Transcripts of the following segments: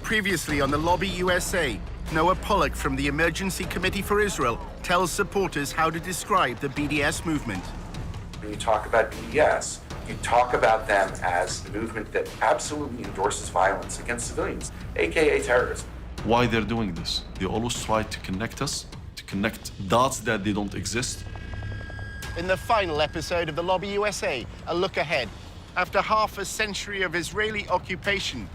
Previously on the Lobby USA, Noah Pollack from the Emergency Committee for Israel tells supporters how to describe the BDS movement. When you talk about BDS, you talk about them as a movement that absolutely endorses violence against civilians, aka terrorism. Why they're doing this? They always try to connect us, to connect dots that they don't exist. In the final episode of the Lobby USA, a look ahead. After half a century of Israeli occupation,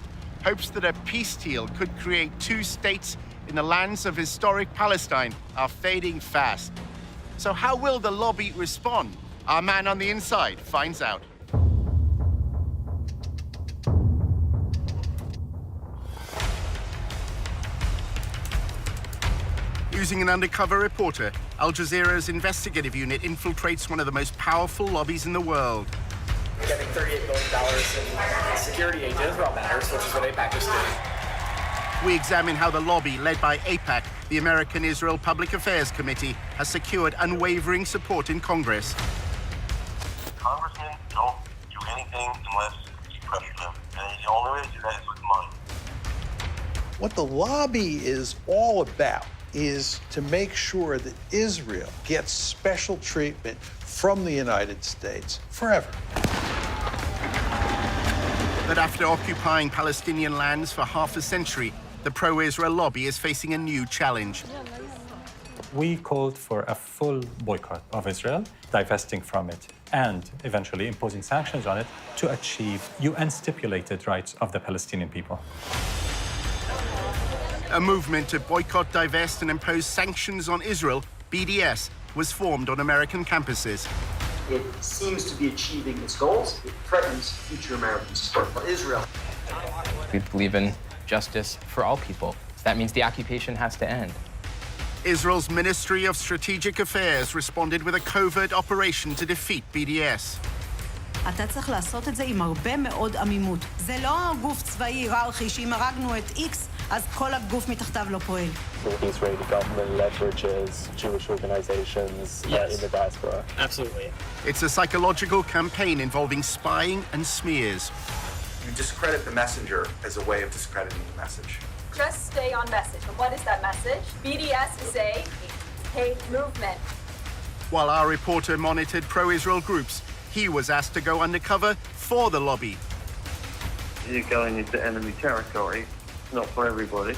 hopes that a peace deal could create two states in the lands of historic Palestine are fading fast. So how will the lobby respond? Our man on the inside finds out. Using an undercover reporter, Al Jazeera's investigative unit infiltrates one of the most powerful lobbies in the world. We're getting $38 billion in security aid to Israel matters, which is what AIPAC is doing. We examine how the lobby, led by AIPAC, the American Israel Public Affairs Committee, has secured unwavering support in Congress. Congressmen don't do anything unless you pressure them. And the only way to do that is with money. What the lobby is all about is to make sure that Israel gets special treatment from the United States forever. But after occupying Palestinian lands for half a century, the pro-Israel lobby is facing a new challenge. We called for a full boycott of Israel, divesting from it, and eventually imposing sanctions on it to achieve UN-stipulated rights of the Palestinian people. A movement to boycott, divest, and impose sanctions on Israel, BDS, was formed on American campuses. It seems to be achieving its goals. It threatens future American support for Israel. We believe in justice for all people. That means the occupation has to end. Israel's Ministry of Strategic Affairs responded with a covert operation to defeat BDS. אתה צריך לעשות את זה עם הרבה מאוד עמימות. זה לא גוף צבאי היררכי שאם הרגנו את X, אז כל הגוף מתחתיו לא פועל. The Israeli government leverages Jewish organizations in the diaspora. Absolutely. It's a psychological campaign involving spying and smears. You discredit the messenger as a way of discrediting the message. Just stay on message. And what is that message? BDS is a hate movement. While our reporter monitored pro-Israel groups, he was asked to go undercover for the lobby. You're going into enemy territory, not for everybody.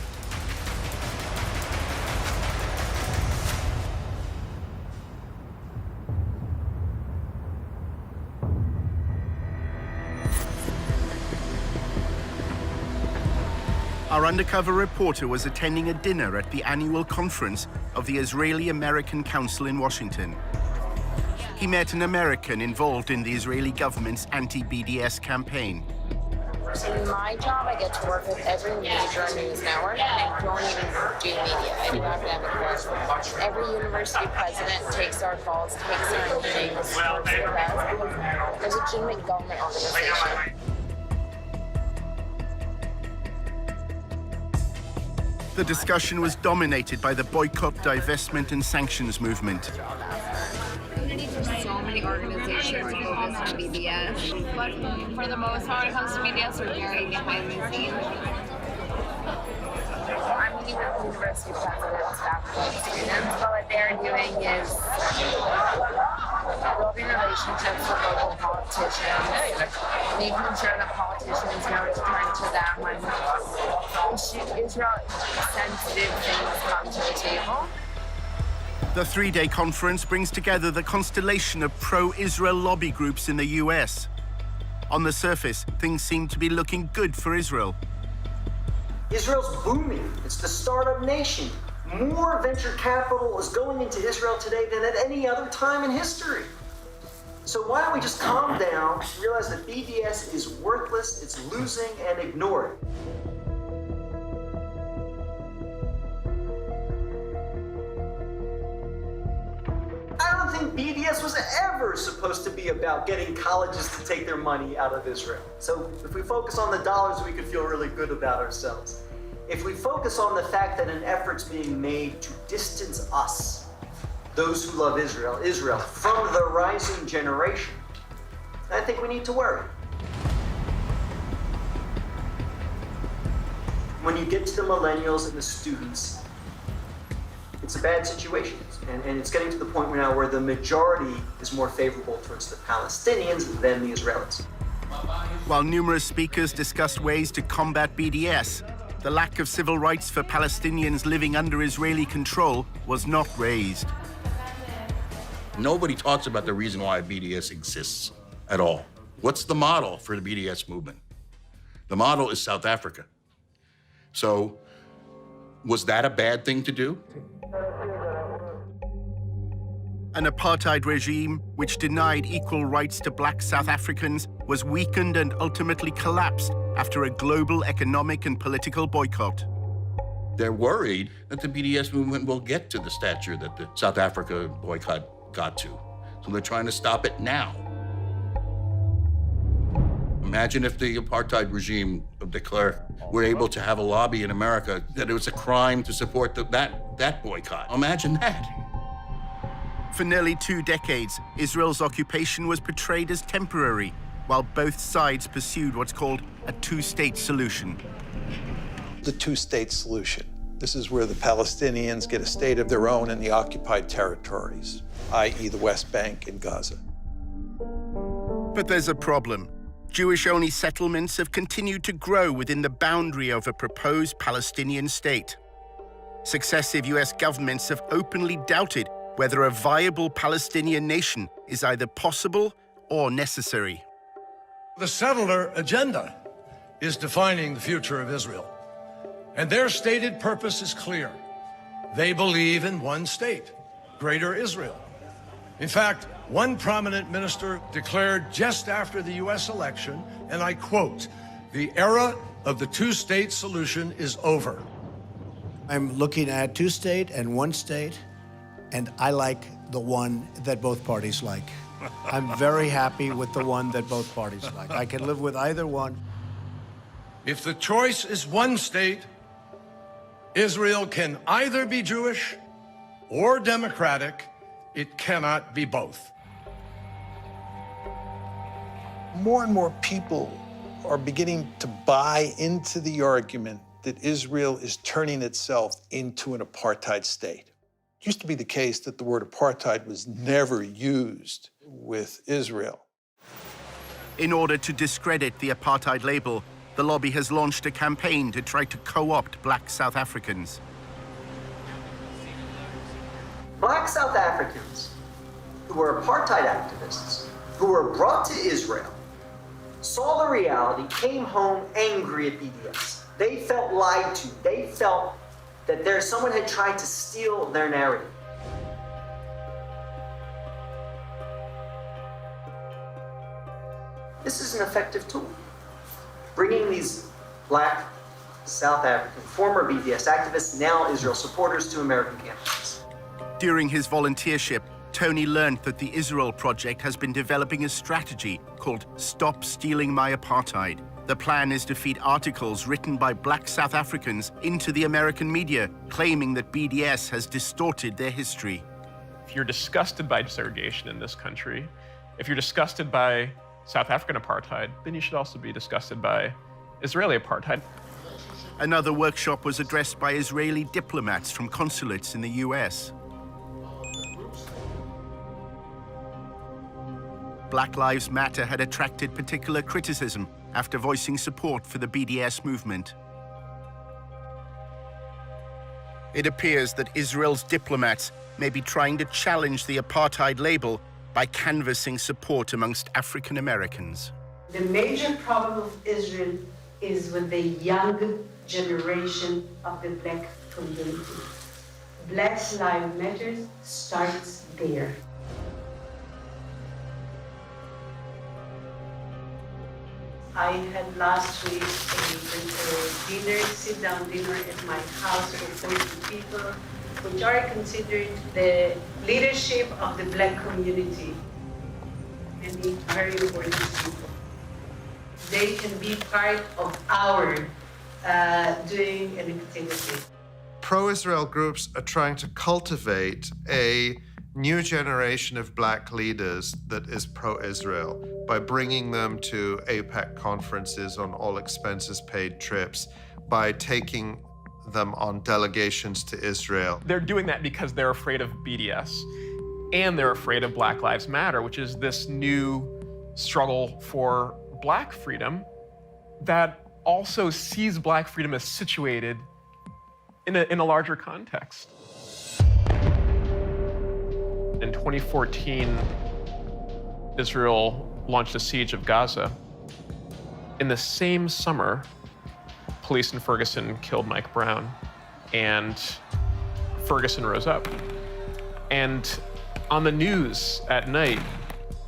Our undercover reporter was attending a dinner at the annual conference of the Israeli-American Council in Washington. He met an American involved in the Israeli government's anti-BDS campaign. In my job, I get to work with every major news network, and I don't even do media. I do academic work. Every university president takes our calls, takes our meetings, works with us. There's a legitimate government organization. The discussion was dominated by the boycott, divestment, and sanctions movement. So many organizations focus on BDS, but for the most part, when it comes to BDS, we're very behind the scenes. I'm meeting with the university president, staff, and students. What they're doing is building relationships with local politicians, making sure that politicians know to turn to them when Israel-sensitive things come to the table. The three-day conference brings together the constellation of pro-Israel lobby groups in the US. On the surface, things seem to be looking good for Israel. Israel's booming. It's the startup nation. More venture capital is going into Israel today than at any other time in history. So why don't we just calm down, realize that BDS is worthless, it's losing, and ignore it. I don't think BDS was ever supposed to be about getting colleges to take their money out of Israel. So if we focus on the dollars, we could feel really good about ourselves. If we focus on the fact that an effort's being made to distance us, those who love Israel, from the rising generation, I think we need to worry. When you get to the millennials and the students, it's a bad situation. And it's getting to the point now where the majority is more favorable towards the Palestinians than the Israelis. While numerous speakers discussed ways to combat BDS, the lack of civil rights for Palestinians living under Israeli control was not raised. Nobody talks about the reason why BDS exists at all. What's the model for the BDS movement? The model is South Africa. So, was that a bad thing to do? An apartheid regime which denied equal rights to black South Africans was weakened and ultimately collapsed after a global economic and political boycott. They're worried that the BDS movement will get to the stature that the South Africa boycott got to. So they're trying to stop it now. Imagine if the apartheid regime of de Klerk were able to have a lobby in America that it was a crime to support that boycott. Imagine that. For nearly 2 decades, Israel's occupation was portrayed as temporary, while both sides pursued what's called a two-state solution. The two-state solution. This is where the Palestinians get a state of their own in the occupied territories, i.e. the West Bank and Gaza. But there's a problem. Jewish-only settlements have continued to grow within the boundary of a proposed Palestinian state. Successive US governments have openly doubted whether a viable Palestinian nation is either possible or necessary. The settler agenda is defining the future of Israel. And their stated purpose is clear. They believe in one state, Greater Israel. In fact, one prominent minister declared just after the US election, and I quote, "The era of the two-state solution is over." I'm looking at two-state and one state, and I like the one that both parties like. I'm very happy with the one that both parties like. I can live with either one. If the choice is one state, Israel can either be Jewish or democratic. It cannot be both. More and more people are beginning to buy into the argument that Israel is turning itself into an apartheid state. It used to be the case that the word apartheid was never used with Israel. In order to discredit the apartheid label, the lobby has launched a campaign to try to co-opt black South Africans. Black South Africans who were apartheid activists, who were brought to Israel, saw the reality, came home angry at BDS. They felt lied to. They felt that someone had tried to steal their narrative. This is an effective tool. Bringing these black South African, former BDS activists, now Israel supporters to American campuses. During his volunteership, Tony learned that the Israel Project has been developing a strategy called Stop Stealing My Apartheid. The plan is to feed articles written by black South Africans into the American media, claiming that BDS has distorted their history. If you're disgusted by segregation in this country, if you're disgusted by South African apartheid, then you should also be disgusted by Israeli apartheid. Another workshop was addressed by Israeli diplomats from consulates in the US. Black Lives Matter had attracted particular criticism after voicing support for the BDS movement. It appears that Israel's diplomats may be trying to challenge the apartheid label by canvassing support amongst African Americans. The major problem of Israel is with the young generation of the black community. Black Lives Matter starts there. I had last week a dinner, sit-down dinner at my house with 40 people, which are considered the leadership of the black community, and it's very important people. They can be part of our doing an activity. Pro-Israel groups are trying to cultivate a new generation of black leaders that is pro-Israel by bringing them to AIPAC conferences on all expenses paid trips, by taking them on delegations to Israel. They're doing that because they're afraid of BDS and they're afraid of Black Lives Matter, which is this new struggle for Black freedom that also sees Black freedom as situated in a larger context. In 2014, Israel launched a siege of Gaza. In the same summer, police in Ferguson killed Mike Brown, and Ferguson rose up. And on the news at night,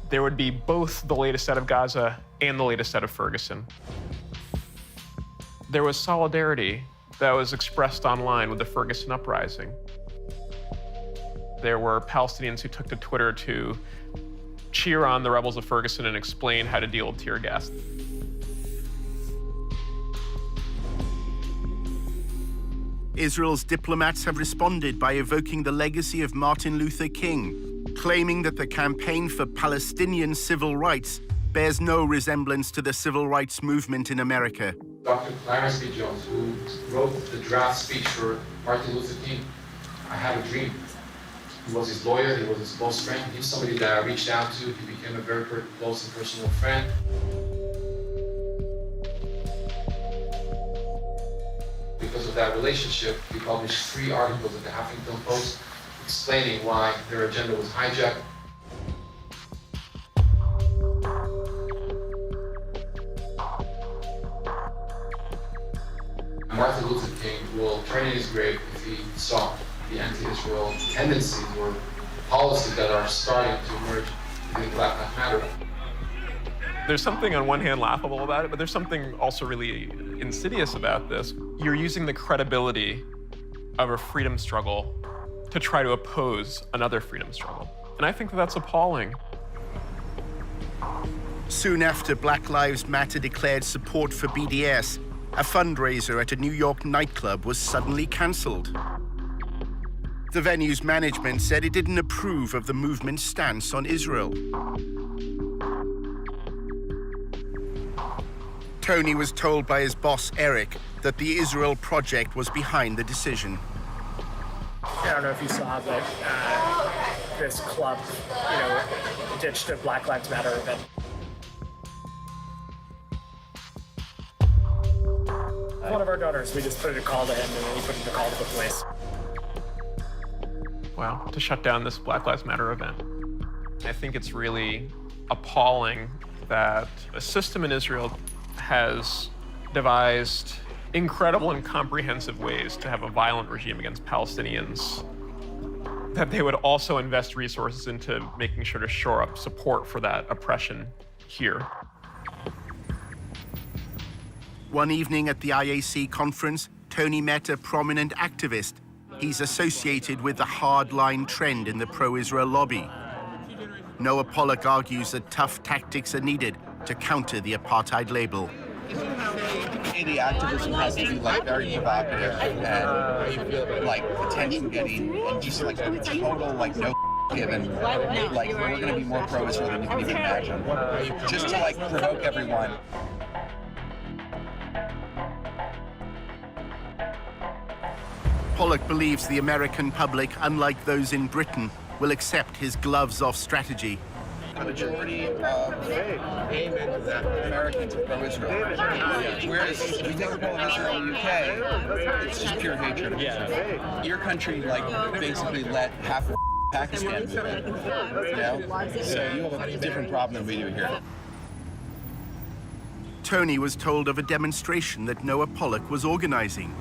there would be both the latest out of Gaza and the latest out of Ferguson. There was solidarity that was expressed online with the Ferguson uprising. There were Palestinians who took to Twitter to cheer on the rebels of Ferguson and explain how to deal with tear gas. Israel's diplomats have responded by evoking the legacy of Martin Luther King, claiming that the campaign for Palestinian civil rights bears no resemblance to the civil rights movement in America. Dr. Clarence B. Jones, who wrote the draft speech for Martin Luther King, I Have a Dream. He was his lawyer, he was his close friend. He was somebody that I reached out to. He became a very close and personal friend. Because of that relationship, he published 3 articles in the Huffington Post explaining why their agenda was hijacked. Martin Luther King will turn in his grave if he saw the anti-Israel tendencies or policies that are starting to emerge within Black Lives Matter. There's something on one hand laughable about it, but there's something also really insidious about this. You're using the credibility of a freedom struggle to try to oppose another freedom struggle. And I think that that's appalling. Soon after Black Lives Matter declared support for BDS, a fundraiser at a New York nightclub was suddenly cancelled. The venue's management said it didn't approve of the movement's stance on Israel. Tony was told by his boss, Eric, that the Israel Project was behind the decision. I don't know if you saw, but this club, ditched a Black Lives Matter event. One of our donors, we just put in a call to him, and then he put in a call to the police. Wow, to shut down this Black Lives Matter event. I think it's really appalling that a system in Israel has devised incredible and comprehensive ways to have a violent regime against Palestinians, that they would also invest resources into making sure to shore up support for that oppression here. One evening at the IAC conference, Tony met a prominent activist. He's associated with the hardline trend in the pro-Israel lobby. Noah Pollock argues that tough tactics are needed to counter the apartheid label. The activism has to be very provocative and attention-getting, and just total no given. We're going to be more pro-Israel than you can even imagine, just to provoke everyone. Pollock believes the American public, unlike those in Britain, will accept his gloves-off strategy. The majority of Americans are pro-Israel. Whereas if you take the poll of Israel in the UK, it's just pure hatred of Israel. Your country, basically let half of Pakistan move in. So you have a different problem than we do here. Tony was told of a demonstration that Noah Pollock was organizing.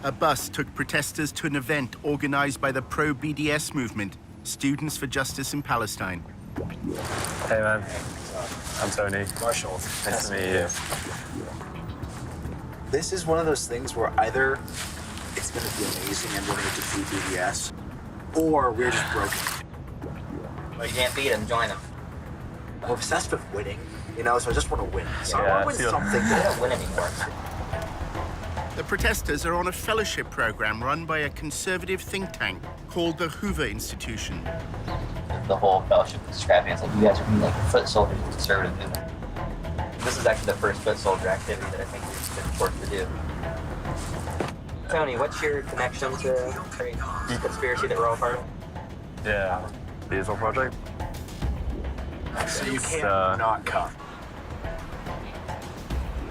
A bus took protesters to an event organized by the pro-BDS movement, Students for Justice in Palestine. Hey man, I'm Tony. Marshall. Nice to meet you. This is one of those things where either it's going to be amazing and we're going to defeat BDS, or we're just broken. You can't beat them, join them. I'm obsessed with winning, so I just want to win. So I want to win something. They don't win anymore. The protesters are on a fellowship program run by a conservative think tank called the Hoover Institution. The whole fellowship is scrappy. It's you guys are being foot soldiers of the conservative movement. This is actually the first foot soldier activity that I think we've been forced to do. Tony, what's your connection to the conspiracy that we're all part of? Yeah, Diesel Project. So you can't not come.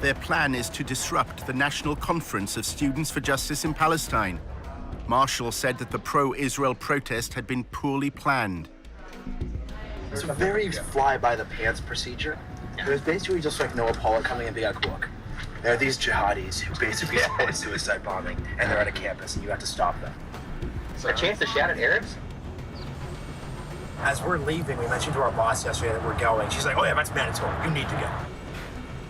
Their plan is to disrupt the National Conference of Students for Justice in Palestine. Marshall said that the pro-Israel protest had been poorly planned. It's a very fly-by-the-pants procedure. It was basically just like Noah Pollock coming and being like, look, there are these jihadis who basically started suicide bombing, and they're at a campus, and you have to stop them. A chance to shout at Arabs? As we're leaving, we mentioned to our boss yesterday that we're going. She's like, oh yeah, that's mandatory. You need to go.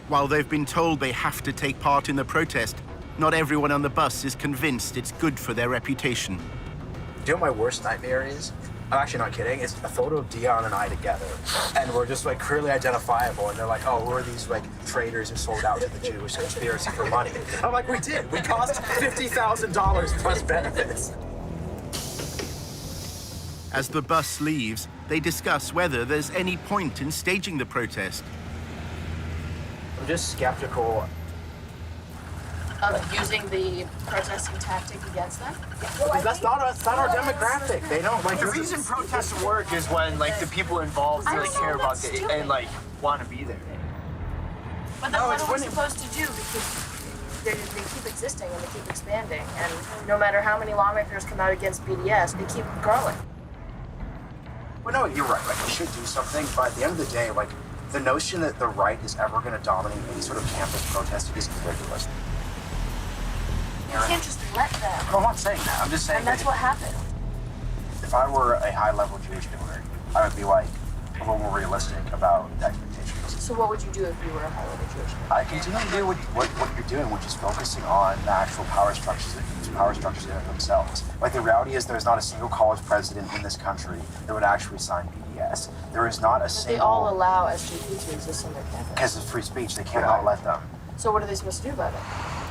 While they've been told they have to take part in the protest, not everyone on the bus is convinced it's good for their reputation. Do you know what my worst nightmare is? I'm actually not kidding. It's a photo of Dion and I together, and we're just like clearly identifiable. And they're like, "Oh, who are these like traitors who sold out to the Jewish conspiracy for money?" I'm like, "We did. We cost $50,000 plus benefits." As the bus leaves, they discuss whether there's any point in staging the protest. I'm just skeptical. Of using the protesting tactic against them? That's not our demographic. They don't like The reason protests work is when like the people involved really care about it and like want to be there. But then what are we supposed to do? Because they keep existing and they keep expanding, and no matter how many lawmakers come out against BDS, they keep growing. Well, no, you're right. Like, we should do something, but at the end of the day, like, the notion that the right is ever going to dominate any sort of campus protest is ridiculous. You can't just let them. No, I'm not saying that. I'm just saying. And that's what happened. If I were a high-level Jewish donor, I would be like a little more realistic about the expectations. So what would you do if you were a high-level Jewish donor? I continue to do what you're doing, which is focusing on the actual power structures in themselves. Like, the reality is there's not a single college president in this country that would actually sign BDS. There is not a single... They all allow SJP to exist on their campus. Because of free speech, they cannot let them. So what are they supposed to do about it?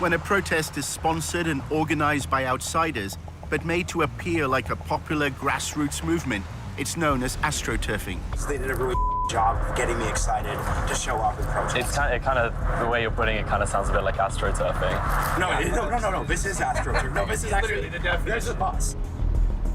When a protest is sponsored and organized by outsiders, but made to appear like a popular grassroots movement, it's known as astroturfing. They did a really job of getting me excited to show up and protest. It's kind of the way you're putting it kind of sounds a bit like astroturfing. No. This is astroturfing. No, this is actually the definition. There's a bus.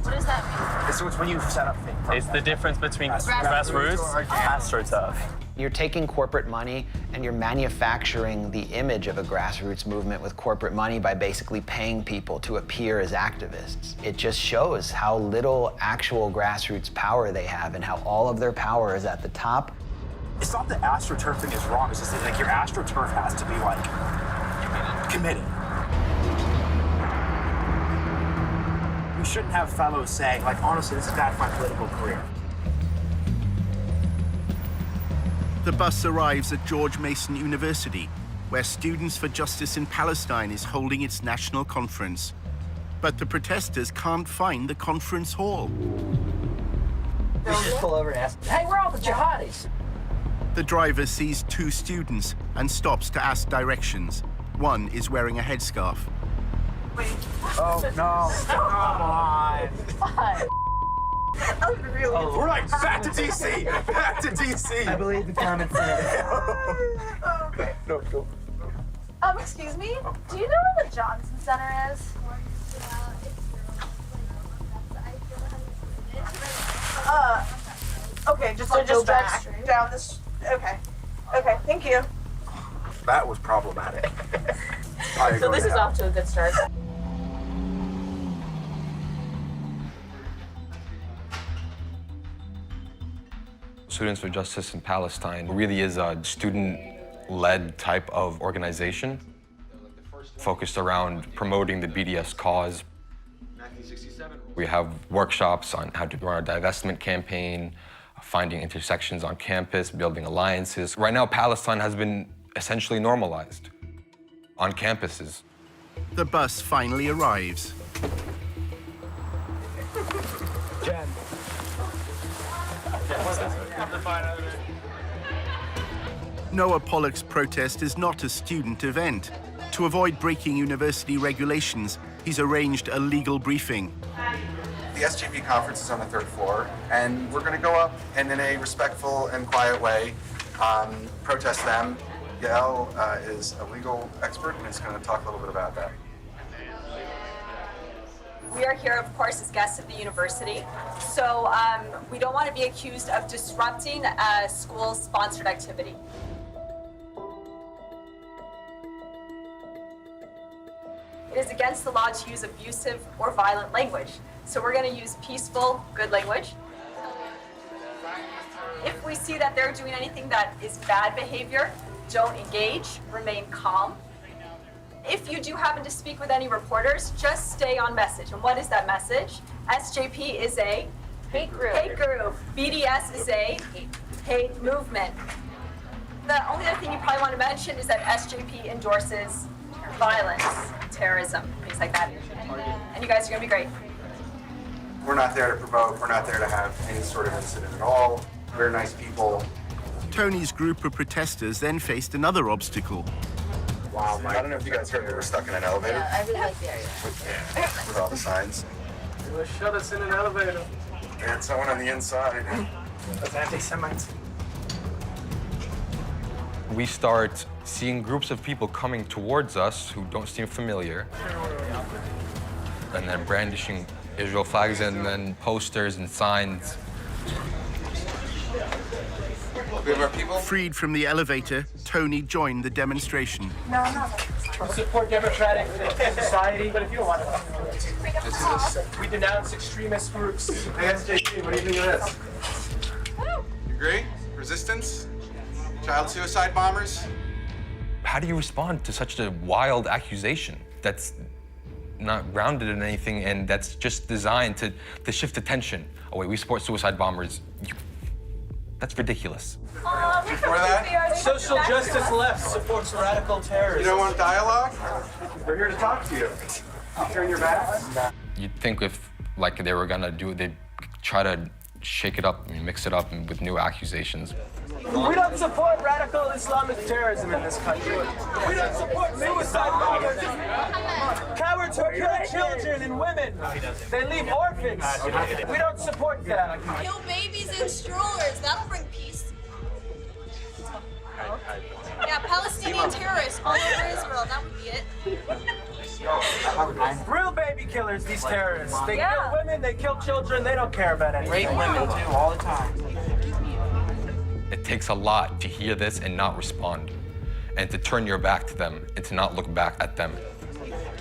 What does that mean? It's when you set up things. It's the difference between grassroots and astroturf. You're taking corporate money and you're manufacturing the image of a grassroots movement with corporate money by basically paying people to appear as activists. It just shows how little actual grassroots power they have and how all of their power is at the top. It's not that astroturfing is wrong, it's just that like your astroturf has to be like committed. You shouldn't have fellows saying, like, honestly, this is bad for my political career. The bus arrives at George Mason University, where Students for Justice in Palestine is holding its national conference. But the protesters can't find the conference hall. They just pull over and ask, hey, where are all the jihadis? The driver sees two students and stops to ask directions. One is wearing a headscarf. Wait. Oh, no. Come on. What? We're like, back to DC! Back to DC! I believe the comments said. Okay. No, go. Excuse me? Do you know where the Johnson Center is? Okay, just go back down this. Okay, thank you. That was problematic. So this is off to a good start. Students for Justice in Palestine really is a student-led type of organization focused around promoting the BDS cause. We have workshops on how to run a divestment campaign, finding intersections on campus, building alliances. Right now, Palestine has been essentially normalized on campuses. The bus finally arrives. Jen. Noah Pollock's protest is not a student event. To avoid breaking university regulations, he's arranged a legal briefing. The SJP conference is on the 3rd floor, and we're going to go up and in a respectful and quiet way protest them. Yael is a legal expert and is going to talk a little bit about that. We are here, of course, as guests of the university. So we don't want to be accused of disrupting a school-sponsored activity. It is against the law to use abusive or violent language. So we're going to use peaceful, good language. If we see that they're doing anything that is bad behavior, don't engage, remain calm. If you do happen to speak with any reporters, just stay on message. And what is that message? SJP is a hate group. BDS is a hate movement. The only other thing you probably want to mention is that SJP endorses violence, terrorism, things like that. And you guys are going to be great. We're not there to provoke. We're not there to have any sort of incident at all. We're nice people. Tony's group of protesters then faced another obstacle. Wow, I don't know if you guys heard, we were stuck in an elevator. Yeah, I really like the area. With all the signs. They shut us in an elevator. And someone on the inside. That's anti-Semites. We start seeing groups of people coming towards us who don't seem familiar, and then brandishing Israel flags and then posters and signs. We have our people. Freed from the elevator, Tony joined the demonstration. No, I'm not. We support democratic society, but if you don't want to, we denounce extremist groups. Hey, SJP, what do you think of this? You agree? Resistance? Child suicide bombers? How do you respond to such a wild accusation that's not grounded in anything and that's just designed to shift attention? Oh wait, we support suicide bombers. That's ridiculous. Before that? Social justice left supports radical terrorism. You don't want dialogue? We're here to talk to you. Turn your back. You'd think if like they were gonna do it, they'd try to shake it up and mix it up with new accusations. We don't support radical Islamic terrorism in this country. We don't support suicide bombers. Cowards who kill children and women. They leave orphans. We don't support that. Kill babies in strollers. That'll bring peace. Yeah, Palestinian terrorists all over Israel. That would be it. Real baby killers, these terrorists. They kill women, they kill children, they don't care about anything. Rape women too, all the time. It takes a lot to hear this and not respond, and to turn your back to them and to not look back at them.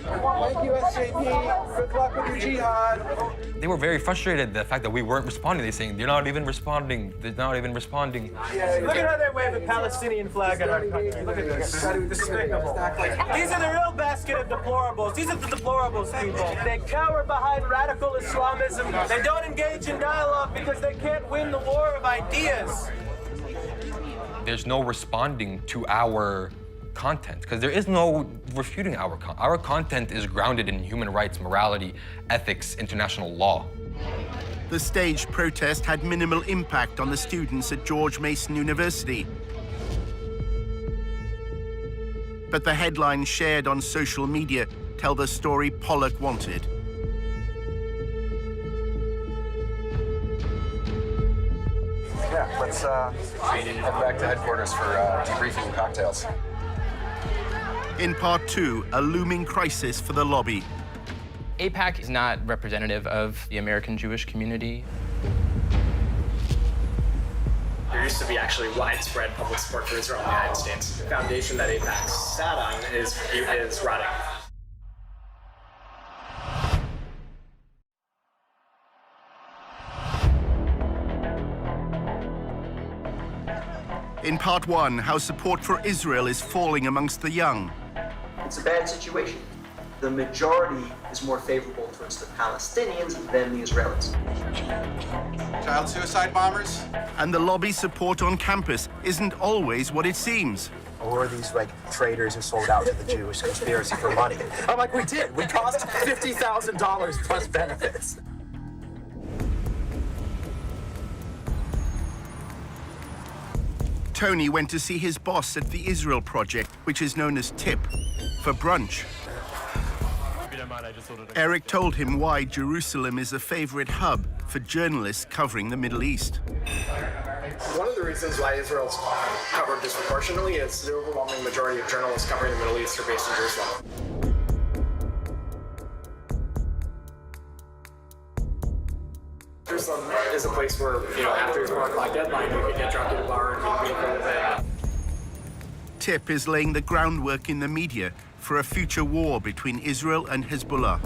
Thank you, SJP. Good luck with your jihad. They were very frustrated at the fact that we weren't responding. They're saying, they're not even responding. They're not even responding. Look at how they wave a Palestinian flag in our country. Look at this. Despicable. These are the real basket of deplorables. These are the deplorables, people. They cower behind radical Islamism. They don't engage in dialogue because they can't win the war of ideas. There's no responding to our content, because there is no refuting our content. Our content is grounded in human rights, morality, ethics, international law. The staged protest had minimal impact on the students at George Mason University. But the headlines shared on social media tell the story Pollock wanted. Yeah, let's head back to headquarters for debriefing and cocktails. In part 2, a looming crisis for the lobby. AIPAC is not representative of the American Jewish community. There used to be actually widespread public support for Israel in the United States. The foundation that AIPAC sat on is rotting. In part 1, how support for Israel is falling amongst the young. It's a bad situation. The majority is more favorable towards the Palestinians than the Israelis. Child suicide bombers? And the lobby support on campus isn't always what it seems. Or are these like traitors who sold out to the Jewish conspiracy for money? I'm like, we did. We cost $50,000 plus benefits. Tony went to see his boss at the Israel Project, which is known as TIP, for brunch. Eric told him why Jerusalem is a favorite hub for journalists covering the Middle East. One of the reasons why Israel's covered disproportionately is the overwhelming majority of journalists covering the Middle East are based in Jerusalem. is a place where, after his 1 o'clock deadline, you can get drunk at a bar and meet people with it. Tip is laying the groundwork in the media for a future war between Israel and Hezbollah.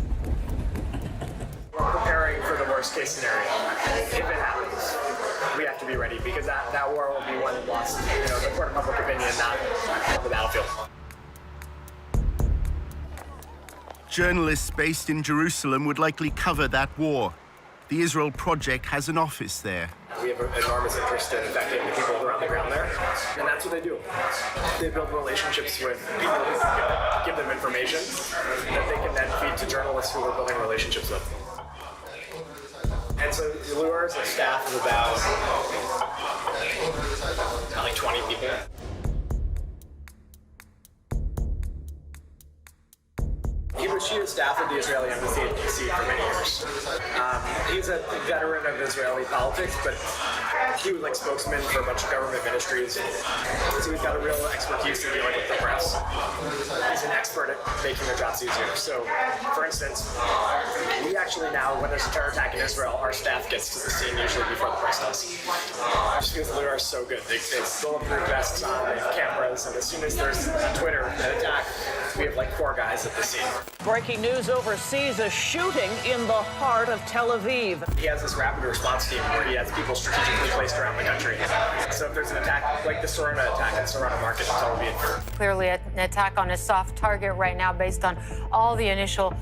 We're preparing for the worst case scenario. If it happens, we have to be ready because that war will be won and lost, in the court of public opinion, not on the battlefield. Journalists based in Jerusalem would likely cover that war. The Israel Project has an office there. We have an enormous interest in affecting the people who are on the ground there, and that's what they do. They build relationships with people who give them information that they can then feed to journalists who we're building relationships with. And so Luar is a staff of about like 20 people. He was chief of staff of the Israeli embassy in D.C. for many years. He's a veteran of Israeli politics, but he was like spokesman for a bunch of government ministries. So he's got a real expertise in dealing with the press. He's an expert at making their jobs easier. So, for instance, we actually now, when there's a terror attack in Israel, our staff gets to the scene usually before the press does. Just because Luar is so good. They bulletproof vests on, they have cameras, and as soon as there's a Twitter an attack, we have like 4 guys at the scene. Breaking news overseas, a shooting in the heart of Tel Aviv. He has this rapid response team where he has people strategically placed around the country. So if there's an attack, like the Sorona attack in Sorona Market in Tel Aviv. Clearly an attack on a soft target right now based on all the initial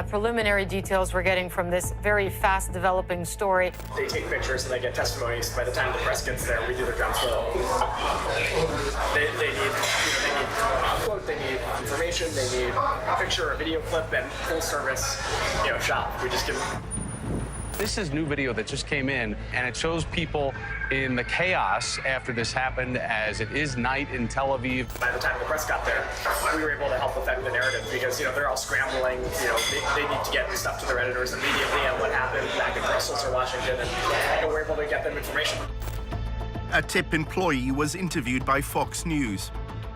preliminary details we're getting from this very fast developing story. They take pictures and they get testimonies. By the time the press gets there, we do their jobs well. They need quote, they need information, they need a picture, a video clip, and full service, shot. We just give them. This is new video that just came in, and it shows people in the chaos after this happened, as it is night in Tel Aviv. By the time the press got there, we were able to help affect the narrative because, they're all scrambling. They need to get stuff to their editors immediately on what happened back in Brussels or Washington, and we're able to get them information. A TIP employee was interviewed by Fox News.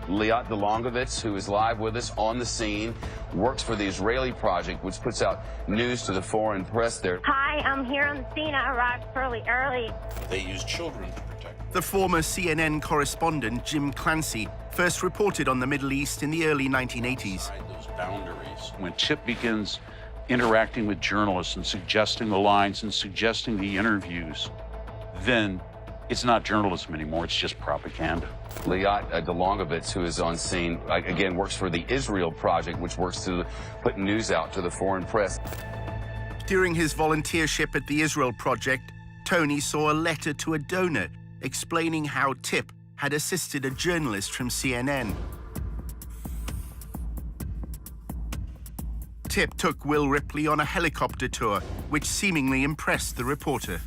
Liat Delongovitz, who is live with us on the scene, works for the Israeli Project, which puts out news to the foreign press there. Hi, I'm here on the scene. I arrived fairly early. They use children to protect. The former CNN correspondent, Jim Clancy, first reported on the Middle East in the early 1980s. Those boundaries. When TIP begins interacting with journalists and suggesting the lines and suggesting the interviews, then it's not journalism anymore, it's just propaganda. Liat Delongovitz, who is on scene, again, works for the Israel Project, which works to put news out to the foreign press. During his volunteership at the Israel Project, Tony saw a letter to a donor explaining how TIP had assisted a journalist from CNN. TIP took Will Ripley on a helicopter tour, which seemingly impressed the reporter.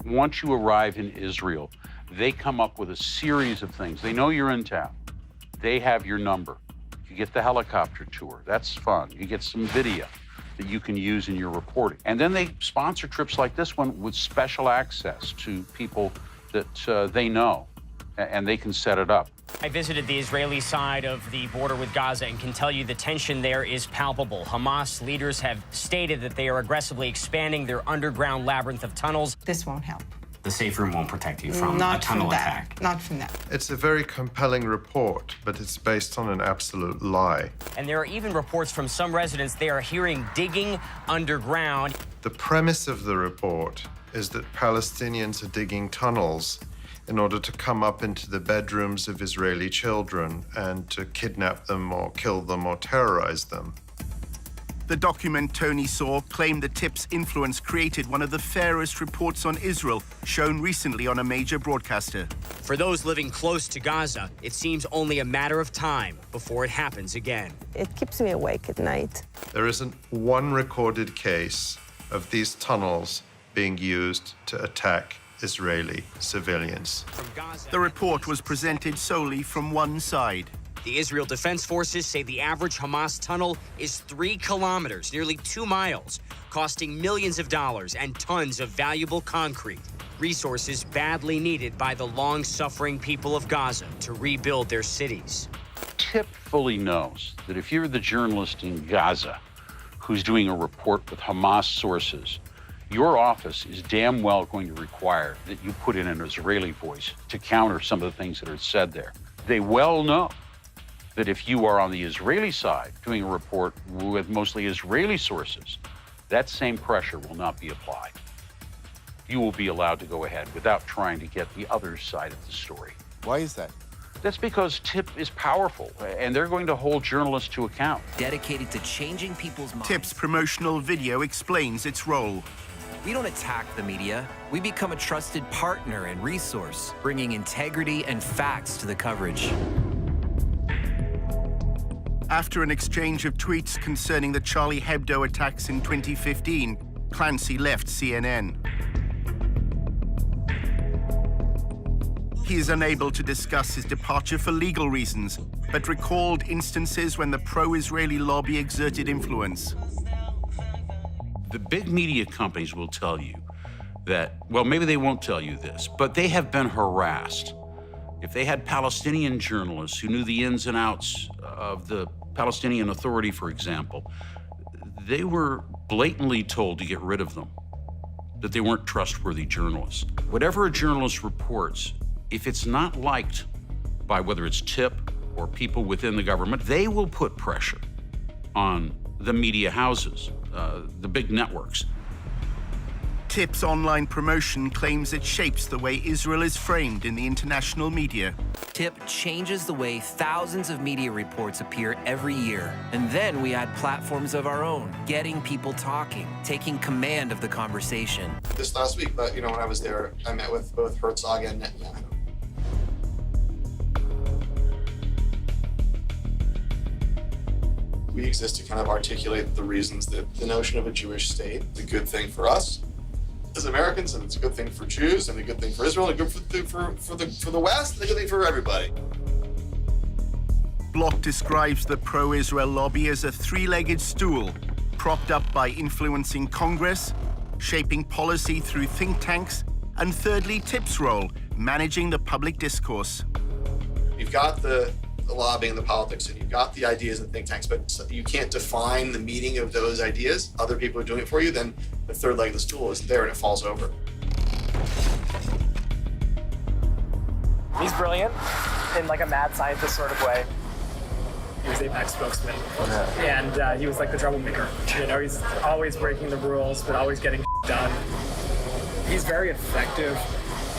Once you arrive in Israel, they come up with a series of things. They know you're in town. They have your number. You get the helicopter tour. That's fun. You get some video that you can use in your reporting. And then they sponsor trips like this one with special access to people that they know, and they can set it up. I visited the Israeli side of the border with Gaza and can tell you the tension there is palpable. Hamas leaders have stated that they are aggressively expanding their underground labyrinth of tunnels. This won't help. The safe room won't protect you from a tunnel attack. Not from that. It's a very compelling report, but it's based on an absolute lie. And there are even reports from some residents they are hearing digging underground. The premise of the report is that Palestinians are digging tunnels in order to come up into the bedrooms of Israeli children and to kidnap them or kill them or terrorize them. The document Tony saw claimed the TIP's influence created one of the fairest reports on Israel shown recently on a major broadcaster. For those living close to Gaza, it seems only a matter of time before it happens again. It keeps me awake at night. There isn't one recorded case of these tunnels being used to attack Israeli civilians. The report was presented solely from one side. The Israel Defense Forces say the average Hamas tunnel is 3 kilometers, nearly 2 miles, costing millions of dollars and tons of valuable concrete, resources badly needed by the long-suffering people of Gaza to rebuild their cities. TIP fully knows that if you're the journalist in Gaza who's doing a report with Hamas sources, your office is damn well going to require that you put in an Israeli voice to counter some of the things that are said there. They well know that if you are on the Israeli side doing a report with mostly Israeli sources, that same pressure will not be applied. You will be allowed to go ahead without trying to get the other side of the story. Why is that? That's because TIP is powerful, and they're going to hold journalists to account. Dedicated to changing people's minds. TIP's promotional video explains its role. We don't attack the media. We become a trusted partner and resource, bringing integrity and facts to the coverage. After an exchange of tweets concerning the Charlie Hebdo attacks in 2015, Clancy left CNN. He is unable to discuss his departure for legal reasons, but recalled instances when the pro-Israeli lobby exerted influence. The big media companies will tell you that, well, maybe they won't tell you this, but they have been harassed. If they had Palestinian journalists who knew the ins and outs of the Palestinian Authority, for example, they were blatantly told to get rid of them, that they weren't trustworthy journalists. Whatever a journalist reports, if it's not liked by whether it's TIP or people within the government, they will put pressure on the media houses, the big networks. TIP's online promotion claims it shapes the way Israel is framed in the international media. TIP changes the way thousands of media reports appear every year. And then we add platforms of our own, getting people talking, taking command of the conversation. This last week, but when I was there, I met with both Herzog and Netanyahu. We exist to kind of articulate the reasons that the notion of a Jewish state is a good thing for us as Americans, and it's a good thing for Jews, and a good thing for Israel, and a good thing for the West, and a good thing for everybody. Block describes the pro-Israel lobby as a three-legged stool, propped up by influencing Congress, shaping policy through think tanks, and thirdly, TIP's role, managing the public discourse. You've got the lobbying, the politics, and you've got the ideas and think tanks, but you can't define the meaning of those ideas. Other people are doing it for you, then the third leg of the stool is there and it falls over. He's brilliant in like a mad scientist sort of way. He was AIPAC's spokesman, and he was like the troublemaker. He's always breaking the rules, but always getting done. He's very effective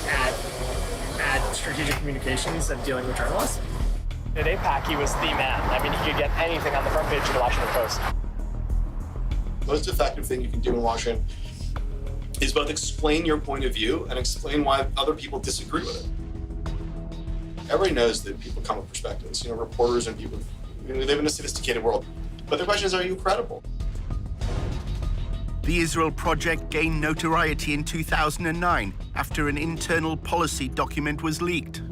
at strategic communications and dealing with journalists. At AIPAC, he was the man. I mean, he could get anything on the front page of the Washington Post. Most effective thing you can do in Washington is both explain your point of view and explain why other people disagree with it. Everybody knows that people come with perspectives. Reporters and people, they live in a sophisticated world. But the question is, are you credible? The Israel Project gained notoriety in 2009 after an internal policy document was leaked.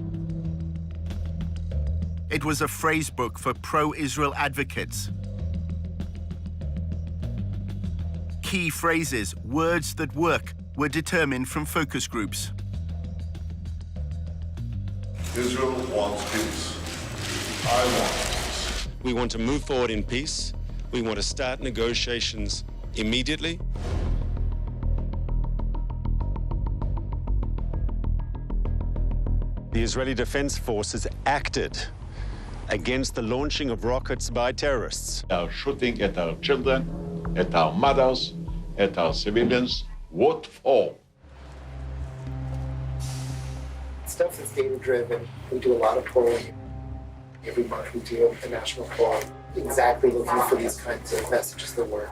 It was a phrase book for pro-Israel advocates. Key phrases, words that work, were determined from focus groups. Israel wants peace. I want peace. We want to move forward in peace. We want to start negotiations immediately. The Israeli Defense Forces acted against the launching of rockets by terrorists. They are shooting at our children, at our mothers, at our civilians. What for? Stuff that's data-driven. We do a lot of polling. Every month we do a national poll, exactly looking for these kinds of messages that work.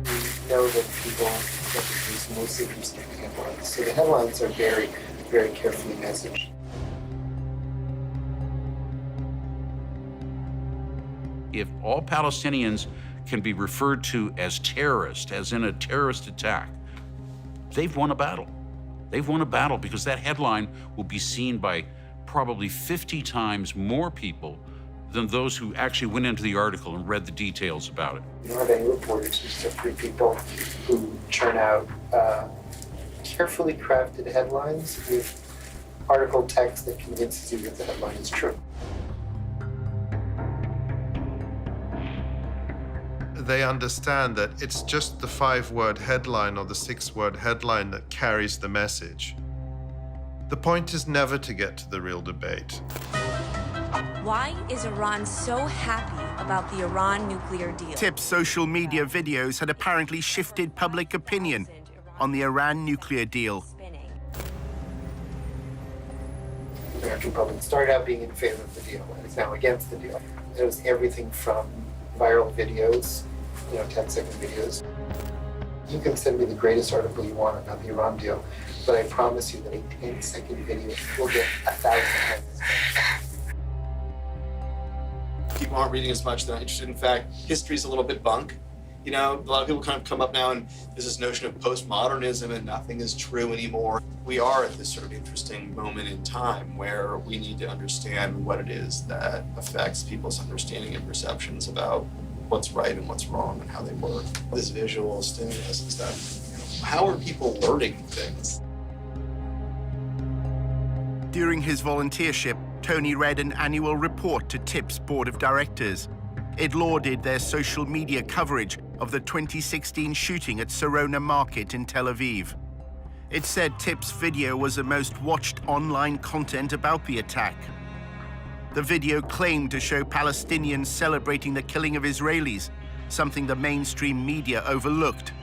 We know that people use mostly from snipping headlines. So the headlines are very, very carefully messaged. If all Palestinians can be referred to as terrorists, as in a terrorist attack, they've won a battle. They've won a battle because that headline will be seen by probably 50 times more people than those who actually went into the article and read the details about it. We don't have any reporters, just have three people who churn out carefully crafted headlines with article text that convinces you that the headline is true. They understand that it's just the 5-word headline or the 6-word headline that carries the message. The point is never to get to the real debate. Why is Iran so happy about the Iran nuclear deal? TIP's social media videos had apparently shifted public opinion on the Iran nuclear deal. The American public started out being in favor of the deal and is now against the deal. It was everything from viral videos, 10-second videos. You can send me the greatest article you want about the Iran deal, but I promise you that a 10-second video will get 1,000 times as much. People aren't reading as much, they're not interested. In fact, history's a little bit bunk. A lot of people kind of come up now and there's this notion of postmodernism and nothing is true anymore. We are at this sort of interesting moment in time where we need to understand what it is that affects people's understanding and perceptions about what's right and what's wrong and how they work. This visual stimulus and stuff. How are people learning things? During his volunteership, Tony read an annual report to TIP's board of directors. It lauded their social media coverage of the 2016 shooting at Sarona Market in Tel Aviv. It said TIP's video was the most watched online content about the attack. The video claimed to show Palestinians celebrating the killing of Israelis, something the mainstream media overlooked.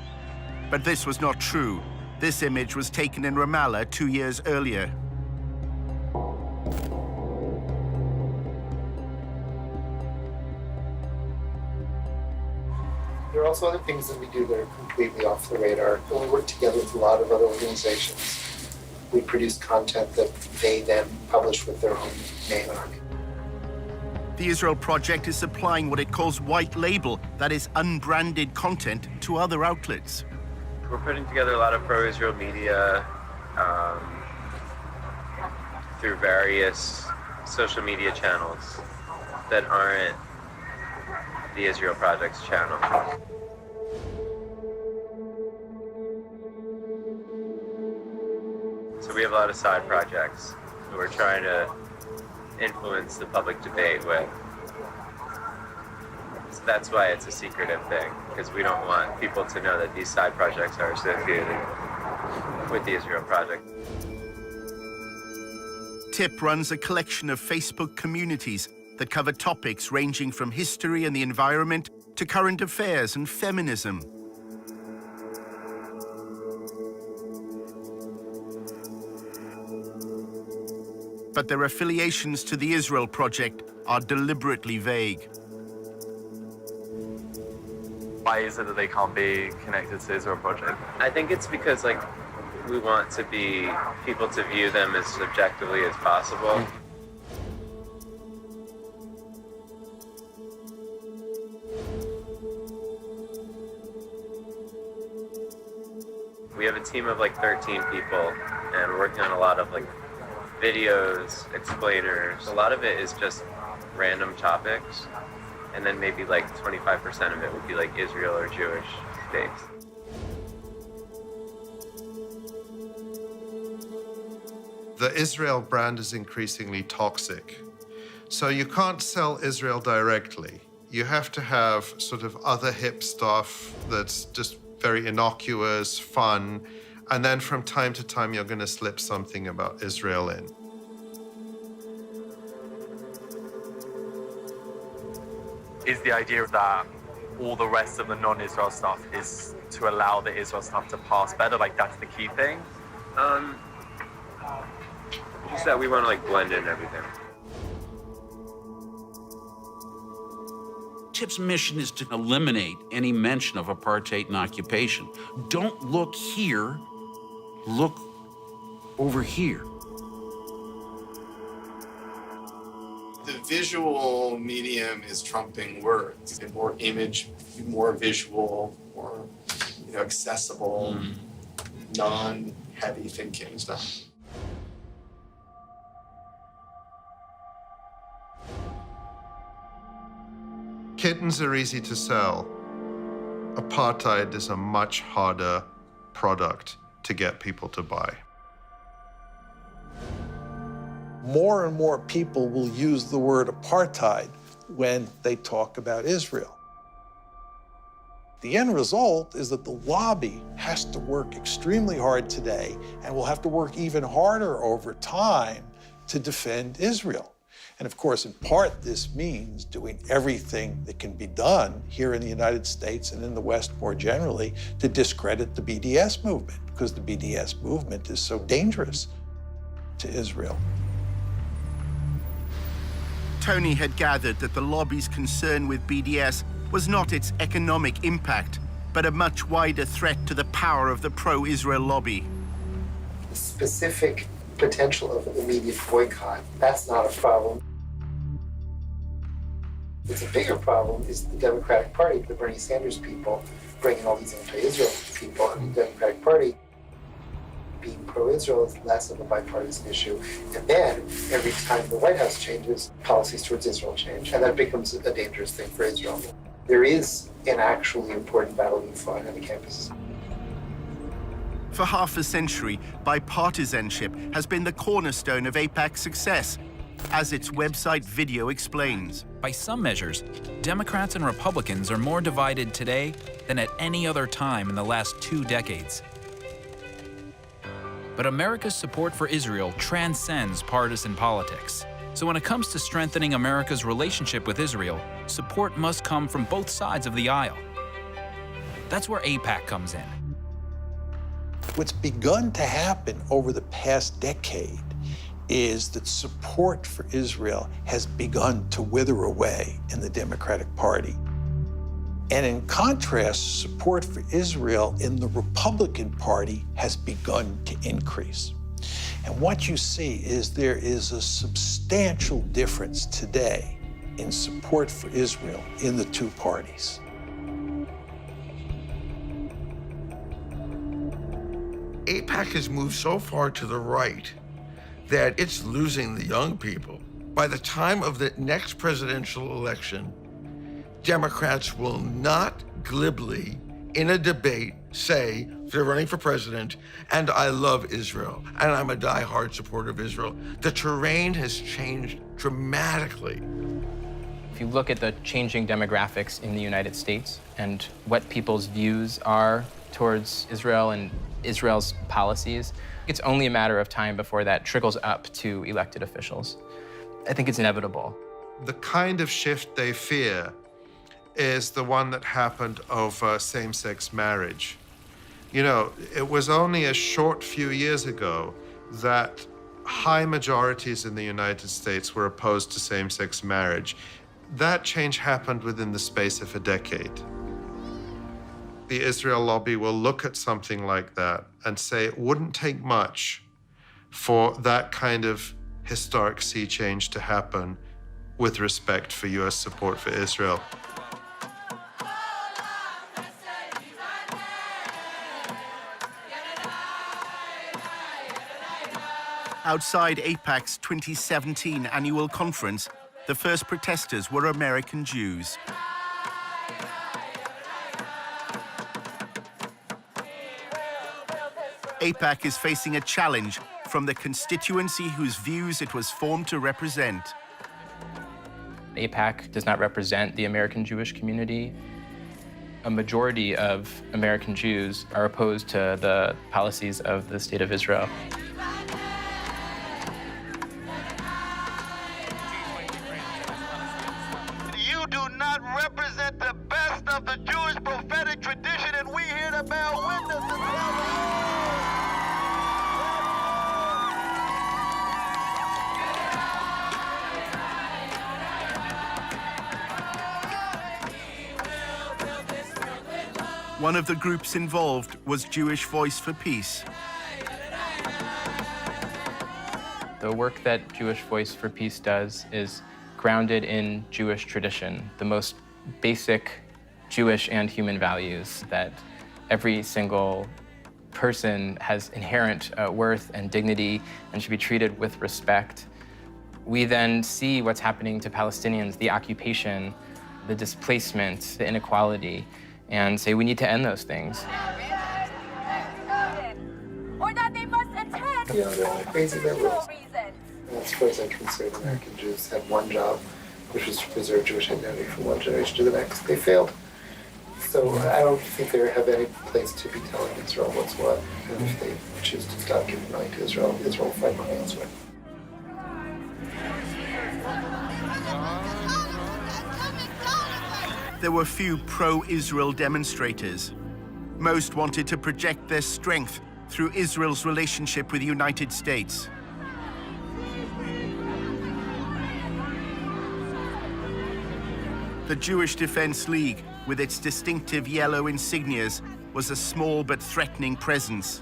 But this was not true. This image was taken in Ramallah 2 years earlier. There are also other things that we do that are completely off the radar. When we work together with a lot of other organizations, we produce content that they then publish with their own name on it. The Israel Project is supplying what it calls white label, that is unbranded content, to other outlets. We're putting together a lot of pro-Israel media through various social media channels that aren't the Israel Project's channel. So we have a lot of side projects that we're trying to influence the public debate with. So that's why it's a secretive thing, because we don't want people to know that these side projects are associated with the Israel Project. TIP runs a collection of Facebook communities that cover topics ranging from history and the environment to current affairs and feminism. But their affiliations to the Israel Project are deliberately vague. Why is it that they can't be connected to the Israel Project? I think it's because we want people to view them as objectively as possible. We have a team of 13 people, and we're working on a lot of videos, explainers. A lot of it is just random topics, and then maybe 25% of it would be Israel or Jewish based. The Israel brand is increasingly toxic. So you can't sell Israel directly. You have to have sort of other hip stuff that's just very innocuous, fun, and then from time to time you're going to slip something about Israel in. Is the idea that all the rest of the non-Israel stuff is to allow the Israel stuff to pass better? That's the key thing? Just that we want to blend in everything. TIP's mission is to eliminate any mention of apartheid and occupation. Don't look here, look over here. The visual medium is trumping words. More image, more visual, more accessible, non-heavy thinking stuff. Kittens are easy to sell. Apartheid is a much harder product to get people to buy. more and more people will use the word apartheid when they talk about Israel. The end result is that the lobby has to work extremely hard today and will have to work even harder over time to defend Israel. And of course, in part, this means doing everything that can be done here in the United States and in the West more generally to discredit the BDS movement, because the BDS movement is so dangerous to Israel. Tony had gathered that the lobby's concern with BDS was not its economic impact, but a much wider threat to the power of the pro-Israel lobby. The specific potential of an immediate boycott, that's not a problem. It's a bigger problem is the Democratic Party, the Bernie Sanders people, bringing all these anti-Israel people, and the Democratic Party being pro-Israel is less of a bipartisan issue. And then, every time the White House changes, policies towards Israel change, and that becomes a dangerous thing for Israel. There is an actually important battle being fought on the campuses. For half a century, bipartisanship has been the cornerstone of AIPAC's success, as its website video explains. By some measures, Democrats and Republicans are more divided today than at any other time in the last 2 decades. But America's support for Israel transcends partisan politics. So when it comes to strengthening America's relationship with Israel, support must come from both sides of the aisle. That's where AIPAC comes in. What's begun to happen over the past decade is that support for Israel has begun to wither away in the Democratic Party. And in contrast, support for Israel in the Republican Party has begun to increase. And what you see is there is a substantial difference today in support for Israel in the two parties. AIPAC has moved so far to the right that it's losing the young people. By the time of the next presidential election, Democrats will not glibly, in a debate, say they're running for president, and I love Israel, and I'm a diehard supporter of Israel. The terrain has changed dramatically. If you look at the changing demographics in the United States and what people's views are towards Israel and Israel's policies, it's only a matter of time before that trickles up to elected officials. I think it's inevitable. The kind of shift they fear is the one that happened over same-sex marriage. You know, it was only a short few years ago that high majorities in the United States were opposed to same-sex marriage. That change happened within the space of a decade. The Israel lobby will look at something like that and say it wouldn't take much for that kind of historic sea change to happen with respect for US support for Israel. Outside AIPAC's 2017 annual conference, the first protesters were American Jews. AIPAC is facing a challenge from the constituency whose views it was formed to represent. AIPAC does not represent the American Jewish community. A majority of American Jews are opposed to the policies of the State of Israel. You do not represent the best of the Jewish prophetic tradition, and we here to bear witness to tell One of the groups involved was Jewish Voice for Peace. The work that Jewish Voice for Peace does is grounded in Jewish tradition, the most basic Jewish and human values that every single person has inherent worth and dignity and should be treated with respect. We then see what's happening to Palestinians, the occupation, the displacement, the inequality, and say we need to end those things. Or that they must attack You know, they're all crazy liberals. As far as I'm concerned, American Jews had one job, which was to preserve Jewish identity from one generation to the next. They failed. So I don't think they have any place to be telling Israel what's what. And if they choose to stop giving money to Israel, Israel will find money elsewhere. There were few pro-Israel demonstrators. Most wanted to project their strength through Israel's relationship with the United States. The Jewish Defense League, with its distinctive yellow insignias, was a small but threatening presence.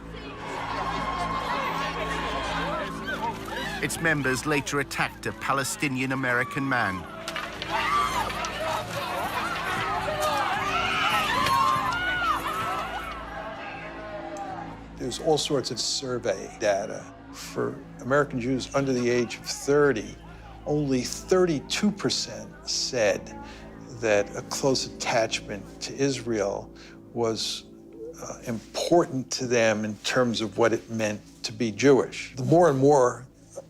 Its members later attacked a Palestinian-American man. There's all sorts of survey data. For American Jews under the age of 30, only 32% said that a close attachment to Israel was important to them in terms of what it meant to be Jewish. The more and more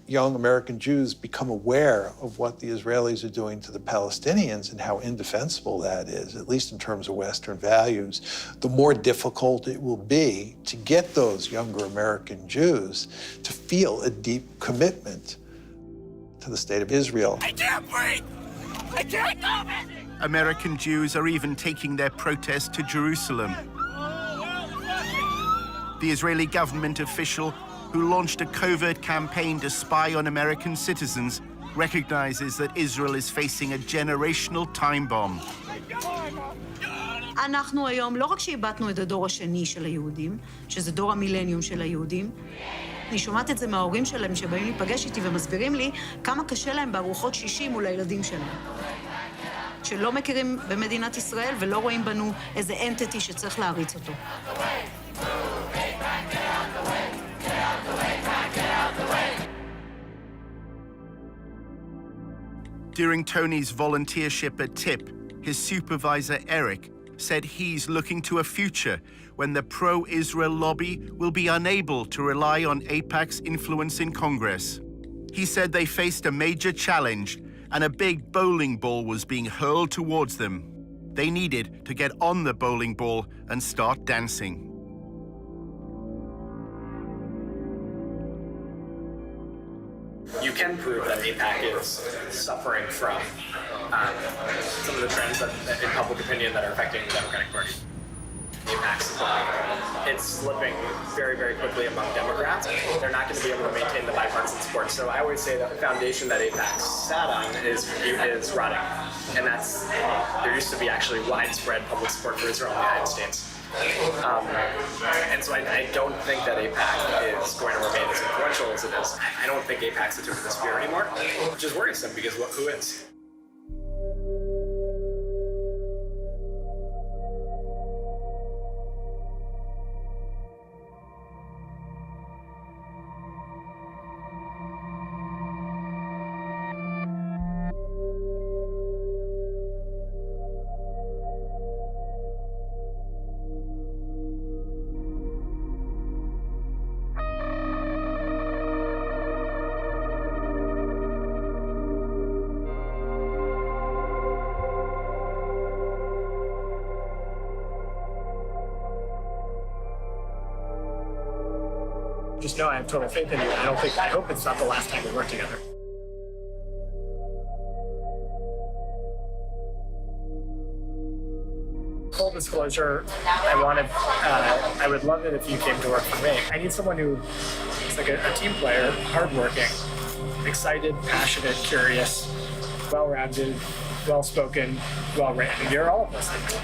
young American Jews become aware of what the Israelis are doing to the Palestinians and how indefensible that is, at least in terms of Western values, the more difficult it will be to get those younger American Jews to feel a deep commitment to the state of Israel. I can't breathe! I can't go! American Jews are even taking their protest to Jerusalem. The Israeli government official who launched a covert campaign to spy on American citizens recognizes that Israel is facing a generational time bomb. אנחנו היום, לא רק שאיבדנו את הדור השני של היהודים, שזה דור המילניום של היהודים, אני שומעת את זה מההורים שלהם שבאים להיפגש איתי ומסבירים לי כמה קשה להם בארוחות שישי מול הילדים שלהם. שלא מכירים במדינת ישראל ולא רואים בנו איזה אנטיטי שצריך להריץ אותו. During Tony's volunteership at TIP, his supervisor, Eric, said he's looking to a future when the pro-Israel lobby will be unable to rely on AIPAC's influence in Congress. He said they faced a major challenge and a big bowling ball was being hurled towards them. They needed to get on the bowling ball and start dancing. You can prove that AIPAC is suffering from some of the trends in public opinion that are affecting the Democratic Party. AIPAC's supply, it's slipping very, very quickly among Democrats. They're not going to be able to maintain the bipartisan support. So I always say that the foundation that AIPAC sat on is rotting. And that's, there used to be actually widespread public support for Israel in the United States. And so I don't think that AIPAC is going to remain as influential as it is. I don't think AIPAC's the tip of the spear anymore, which is worrisome because who is? Just know I have total faith in you. I hope it's not the last time we work together. Full disclosure, I would love it if you came to work for me. I need someone who is like a team player, hardworking, excited, passionate, curious, well-rounded, well-spoken, well-written. You're all of those things.